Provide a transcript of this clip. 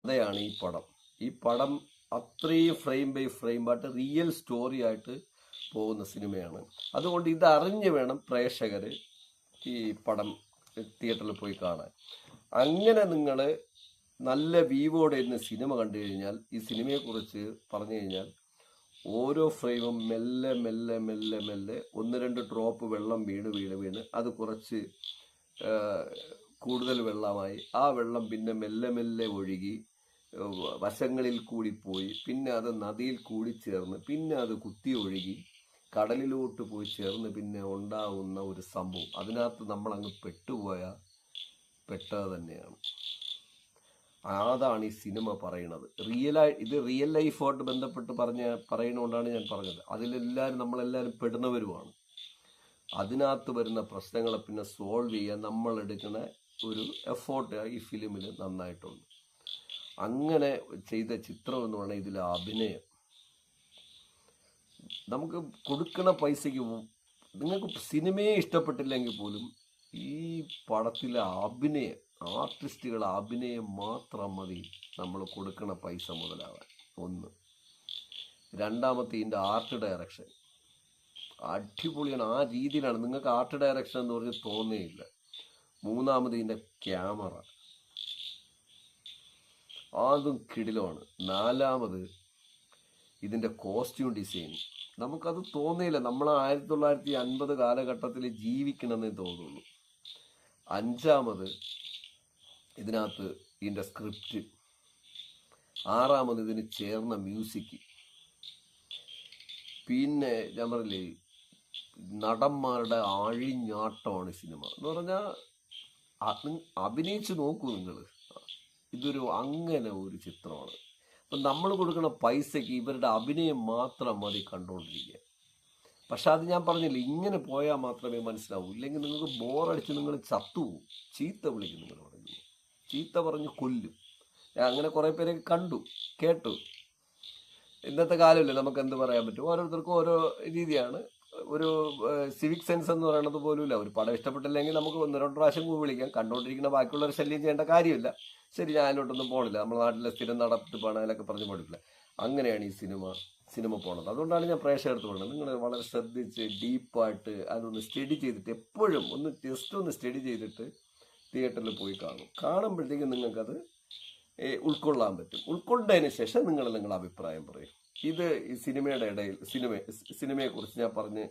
കഥയാണ് ഈ പടം. ഈ പടം അത്രയും ഫ്രെയിം ബൈ ഫ്രെയിം ആയിട്ട് റിയൽ സ്റ്റോറി ആയിട്ട് പോകുന്ന സിനിമയാണ്. അതുകൊണ്ട് ഇതറിഞ്ഞ് വേണം പ്രേക്ഷകർ ഈ പടം തിയേറ്ററിൽ പോയി കാണാൻ. അങ്ങനെ നിങ്ങൾ നല്ല വീവോടെ ഇന്ന് സിനിമ കണ്ടു കഴിഞ്ഞാൽ, ഈ സിനിമയെക്കുറിച്ച് പറഞ്ഞു കഴിഞ്ഞാൽ, ഓരോ ഫ്രെയിമും മെല്ലെ മെല്ലെ മെല്ലെ മെല്ലെ 1-2 ഡ്രോപ്പ് വെള്ളം വീണ് അത് കുറച്ച് കൂടുതൽ വെള്ളമായി, ആ വെള്ളം പിന്നെ മെല്ലെ മെല്ലെ ഒഴുകി വശങ്ങളിൽ കൂടി പോയി, പിന്നെ അത് നദിയിൽ കൂടി ചേർന്ന്, പിന്നെ അത് കുത്തി ഒഴുകി കടലിലോട്ട് പോയി ചേർന്ന് പിന്നെ ഉണ്ടാകുന്ന ഒരു സംഭവം. അതിനകത്ത് നമ്മളങ്ങ് പെട്ടത് തന്നെയാണ്. അതാണ് ഈ സിനിമ പറയണത്. ഇത് റിയൽ ലൈഫായിട്ട് ബന്ധപ്പെട്ട് പറയണോണ്ടാണ് ഞാൻ പറഞ്ഞത്. നമ്മളെല്ലാവരും പെടുന്നവരുമാണ്. അതിനകത്ത് വരുന്ന പ്രശ്നങ്ങളെ പിന്നെ സോൾവ് ചെയ്യാൻ നമ്മൾ എടുക്കുന്ന ഒരു എഫോർട്ട് ഈ ഫിലിമിൽ നന്നായിട്ടുണ്ട്. അങ്ങനെ ചെയ്ത ചിത്രം എന്ന് പറഞ്ഞാൽ ഇതിലെ അഭിനയം, നമുക്ക് കൊടുക്കുന്ന പൈസയ്ക്ക് നിങ്ങൾക്ക് സിനിമയെ ഇഷ്ടപ്പെട്ടില്ലെങ്കിൽ പോലും ഈ പടത്തിലെ ആർട്ടിസ്റ്റുകളെ അഭിനയം മാത്രം മതി നമ്മൾ കൊടുക്കുന്ന പൈസ മുതലാവാൻ. ഒന്ന്. രണ്ടാമത്തെ ഇതിൻ്റെ ആർട്ട് ഡയറക്ഷൻ അടിപൊളിയാണ്. ആ രീതിയിലാണ്. നിങ്ങൾക്ക് ആർട്ട് ഡയറക്ഷൻ എന്ന് പറഞ്ഞ് തോന്നുകയില്ല. മൂന്നാമത് ഇതിൻ്റെ ക്യാമറ, അതും കിടിലമാണ്. നാലാമത് ഇതിൻ്റെ കോസ്റ്റ്യൂം ഡിസൈൻ, നമുക്കത് തോന്നിയില്ല. നമ്മൾ 1950 കാലഘട്ടത്തിൽ ജീവിക്കണമെന്നേ തോന്നുള്ളൂ. അഞ്ചാമത് ഇതിനകത്ത് ഇതിൻ്റെ സ്ക്രിപ്റ്റ്. ആറാമത് ഇതിന് ചേർന്ന മ്യൂസിക്. പിന്നെ ഞാൻ പറഞ്ഞില്ലേ, നടന്മാരുടെ ആഴിഞ്ഞാട്ടമാണ് സിനിമ എന്ന് പറഞ്ഞാൽ. അഭിനയിച്ച് നോക്കൂ നിങ്ങൾ. അങ്ങനെ ഒരു ചിത്രമാണ്. അപ്പം നമ്മൾ കൊടുക്കുന്ന പൈസയ്ക്ക് ഇവരുടെ അഭിനയം മാത്രം മതി കണ്ടുകൊണ്ടിരിക്കുക. പക്ഷെ അത് ഞാൻ പറഞ്ഞില്ല, ഇങ്ങനെ പോയാൽ മാത്രമേ മനസ്സിലാവൂ. ഇല്ലെങ്കിൽ നിങ്ങൾക്ക് ബോറടിച്ച് നിങ്ങൾ ചത്തുപോകും. ചീത്ത വിളിക്കും. നിങ്ങൾ പറഞ്ഞു ചീത്ത പറഞ്ഞ് കൊല്ലും. ഞാൻ അങ്ങനെ കുറേ പേരെ കേട്ടു. ഇന്നത്തെ കാലമില്ല, നമുക്ക് എന്ത് പറയാൻ പറ്റും. ഓരോരുത്തർക്കും ഓരോ രീതിയാണ്. ഒരു സിവിക് സെൻസ് എന്ന് പറയുന്നത് പോലുമില്ല. ഒരു പടം ഇഷ്ടപ്പെട്ടില്ലെങ്കിൽ നമുക്ക് 1-2 പ്രാവശ്യം വിളിക്കാം. കണ്ടുകൊണ്ടിരിക്കുന്ന ബാക്കിയുള്ളവർ ശല്യം ചെയ്യേണ്ട കാര്യമില്ല. ശരി, ഞാൻ അതിലോട്ടൊന്നും പോകണില്ല. നമ്മുടെ നാട്ടിലെ സ്ഥിരം നടത്തിപ്പാണ്, അതിലൊക്കെ പറഞ്ഞു പഠിക്കില്ല. അങ്ങനെയാണ് ഈ സിനിമ പോണത്. അതുകൊണ്ടാണ് ഞാൻ പ്രേക്ഷകർക്ക് പറയുന്നത്, നിങ്ങൾ വളരെ ശ്രദ്ധിച്ച് ഡീപ്പായിട്ട് അതൊന്ന് സ്റ്റഡി ചെയ്തിട്ട്, എപ്പോഴും ഒന്ന് സ്റ്റഡി ചെയ്തിട്ട് തിയേറ്ററിൽ പോയി കാണുമ്പോഴത്തേക്കും നിങ്ങൾക്കത് ഉൾക്കൊള്ളാൻ പറ്റും. ഉൾക്കൊണ്ടതിന് ശേഷം നിങ്ങളുടെ അഭിപ്രായം പറയും. ഇത് ഈ സിനിമയുടെ ഇടയിൽ സിനിമയെക്കുറിച്ച് ഞാൻ പറഞ്ഞ്